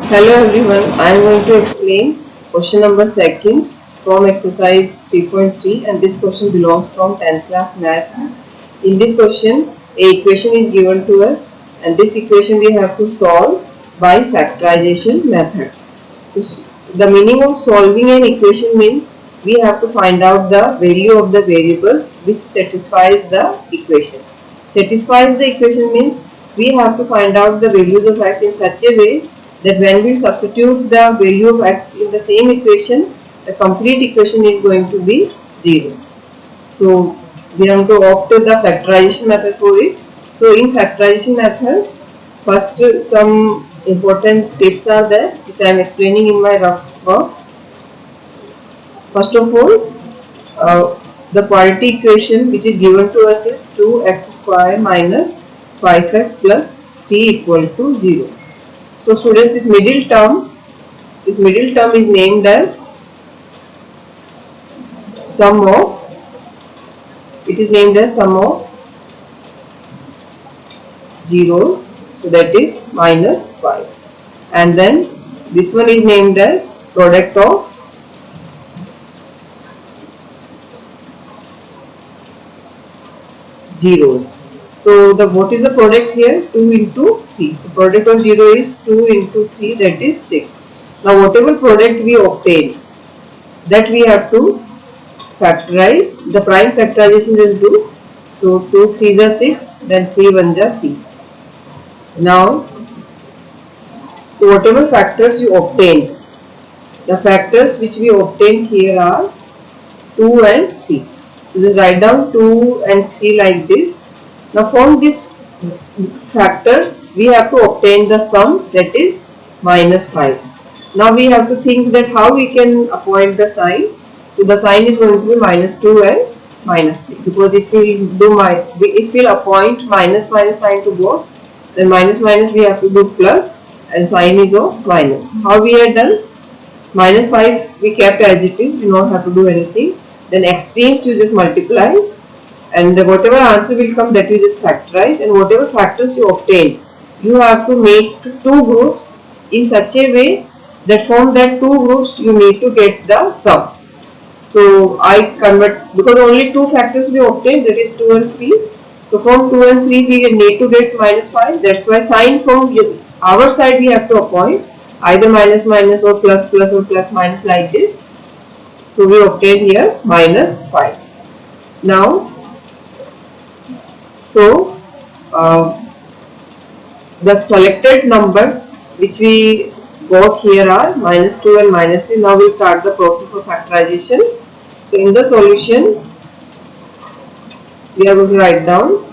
Hello everyone, I am going to explain question number 2 from exercise 3.3 and this question belongs from 10th class maths. In this question, a equation is given to us and this equation we have to solve by factorization method. So, the meaning of solving an equation means we have to find out the value of the variables which satisfies the equation. Satisfies the equation means we have to find out the values of x in such a way that when we substitute the value of x in the same equation, the complete equation is going to be 0. So we have to opt the factorization method for it. So in factorization method, first some important tips are there which I am explaining in my rough work. First of all, the quadratic equation which is given to us is 2x square minus 5x plus 3 equal to 0. So students, this middle term is named as sum of zeros, so that is minus 5, and then this one is named as product of zeros. So what is the product here? 2 into 3. So product of 0 is 2 into 3, that is 6. Now whatever product we obtain, that we have to factorize. The prime factorization will do. So 2 3s are 6, then 3 1s are 3. Now, so whatever factors you obtain, the factors which we obtained here are 2 and 3. So just write down 2 and 3 like this. Now from these factors we have to obtain the sum, that is minus 5. Now we have to think that how we can appoint the sign. So the sign is going to be minus 2 and minus 3, because if we'll appoint minus sign to both, then minus we have to do plus and sign is of minus. How we had done? Minus 5 we kept as it is, we don't have to do anything. Then extremes you just multiply, and whatever answer will come, that you just factorize, and whatever factors you obtain, you have to make two groups in such a way that from that two groups you need to get the sum. So I convert, because only two factors we obtain, that is 2 and 3. So from 2 and 3 we need to get minus 5. That's why sign from our side we have to appoint either minus or plus or plus minus like this. So we obtain here minus 5. Now, so the selected numbers which we got here are minus 2 and minus 3. Now we will start the process of factorization. So in the solution, we are going to write down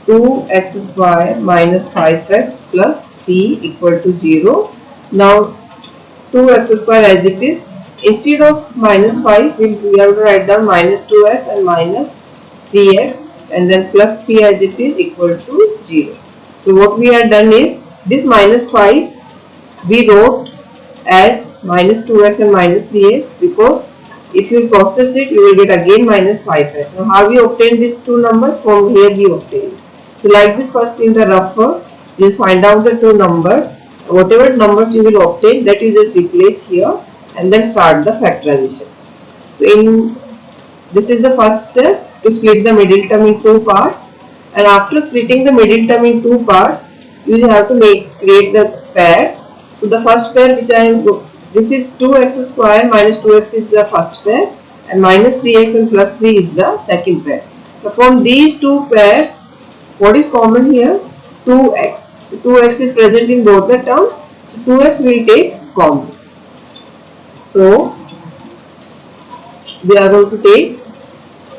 2x square minus 5x plus 3 equal to 0. Now 2x square as it is, instead of minus 5 we have to write down minus 2x and minus 3x, and then plus 3 as it is equal to 0. So what we have done is, this minus 5 we wrote as minus 2x and minus 3x, because if you process it you will get again minus 5x. Now how we obtain these two numbers? From here we obtain. So like this, first in the rough work you find out the two numbers, whatever numbers you will obtain, that you just replace here and then start the factorization. So this is the first step, to split the middle term in two parts, and after splitting the middle term in two parts you have to create the pairs. So the first pair which this is 2x square minus 2x is the first pair, and minus 3x and plus 3 is the second pair. So from these two pairs, what is common here? 2x. So 2x is present in both the terms, so 2x will take common. So we are going to take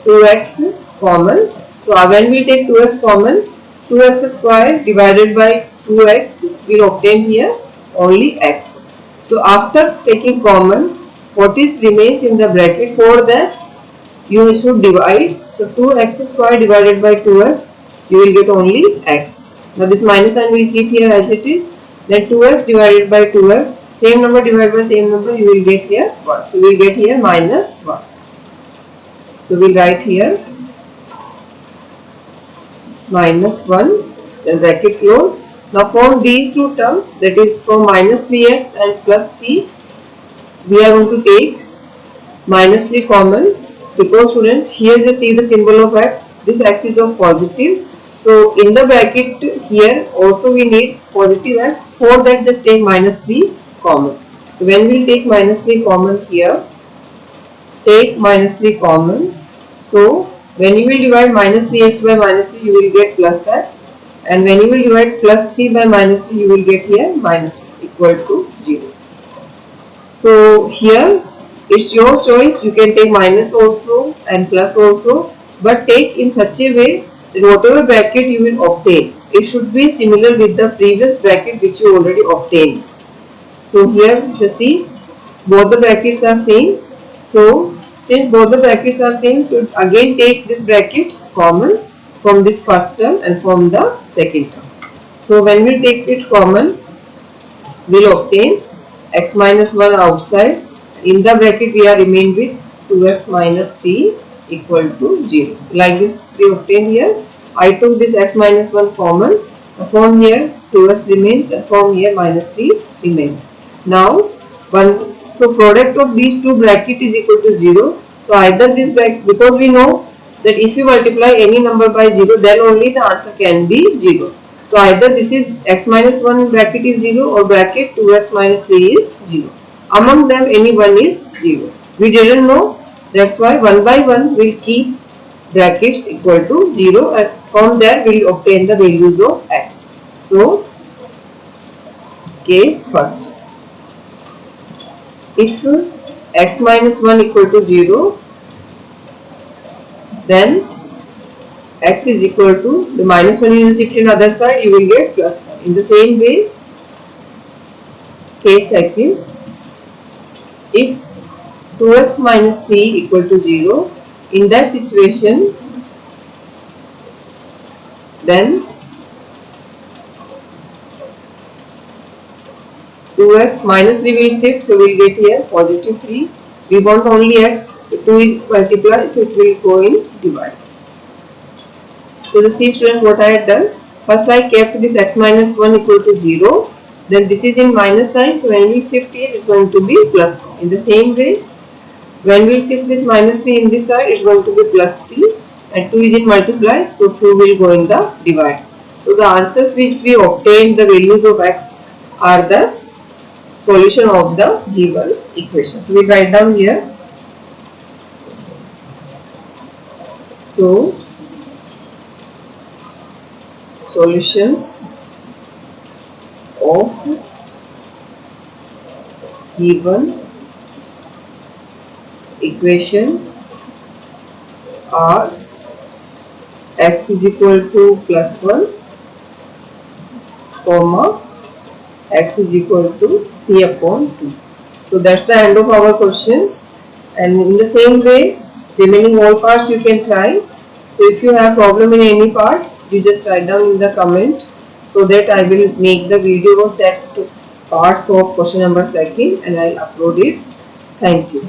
2x common. So when we take 2x common, 2x square divided by 2x we will obtain here only x. So after taking common, what is remains in the bracket, for that you should divide. So 2x square divided by 2x, you will get only x. Now this minus sign we keep here as it is. Then 2x divided by 2x, same number divided by same number, you will get here 1. So we will get here minus 1. So we will write here minus 1, then bracket close. Now from these two terms, that is from minus 3x and plus 3, we are going to take minus 3 common, because students, here just see the symbol of x, this x is of positive, so in the bracket here also we need positive x, for that just take minus 3 common. So when we will take minus 3 common here, take minus 3 common, so when you will divide minus 3x by minus 3, you will get plus x, and when you will divide plus 3 by minus 3, you will get here minus 2 equal to 0. So here it's your choice, you can take minus also and plus also, but take in such a way that whatever bracket you will obtain, it should be similar with the previous bracket which you already obtained. So here just see, both the brackets are same, so since both the brackets are same, so again take this bracket common from this first term and from the second term. So when we take it common, we will obtain x minus 1 outside. In the bracket we are remain with 2x minus 3 equal to 0. So like this we obtain here. I took this x minus 1 common. From here 2x remains and from here minus 3 remains. Now so product of these two bracket is equal to 0. So either this bracket, because we know that if you multiply any number by 0, then only the answer can be 0. So either this is x minus 1 bracket is 0 or bracket 2x minus 3 is 0. Among them any one is 0. We didn't know, that's why one by one we will keep brackets equal to 0 and from there we will obtain the values of x. So case first. If x minus 1 equal to 0, then x is equal to, the minus 1 you shift in other side, you will get plus 1. In the same way, case second, if 2x minus 3 equal to 0, in that situation, then 2x minus 3 will shift, so we will get here positive 3. We want only x, 2 is multiply, so it will go in divide. So the see student, what I had done, first I kept this x minus 1 equal to 0, then this is in minus sign, so when we shift here it is going to be plus 1. In the same way, when we shift this minus 3 in this side, it is going to be plus 3 and 2 is in multiply, so 2 will go in the divide. So the answers which we obtained, the values of x, are the solution of the given equation. So we write down here. So solutions of given equation are x is equal to plus 1, comma x is equal to 3 upon 2. So that's the end of our question, and in the same way remaining all parts you can try. So if you have problem in any part, you just write down in the comment, so that I will make the video of that parts of question number 2 and I will upload it. Thank you.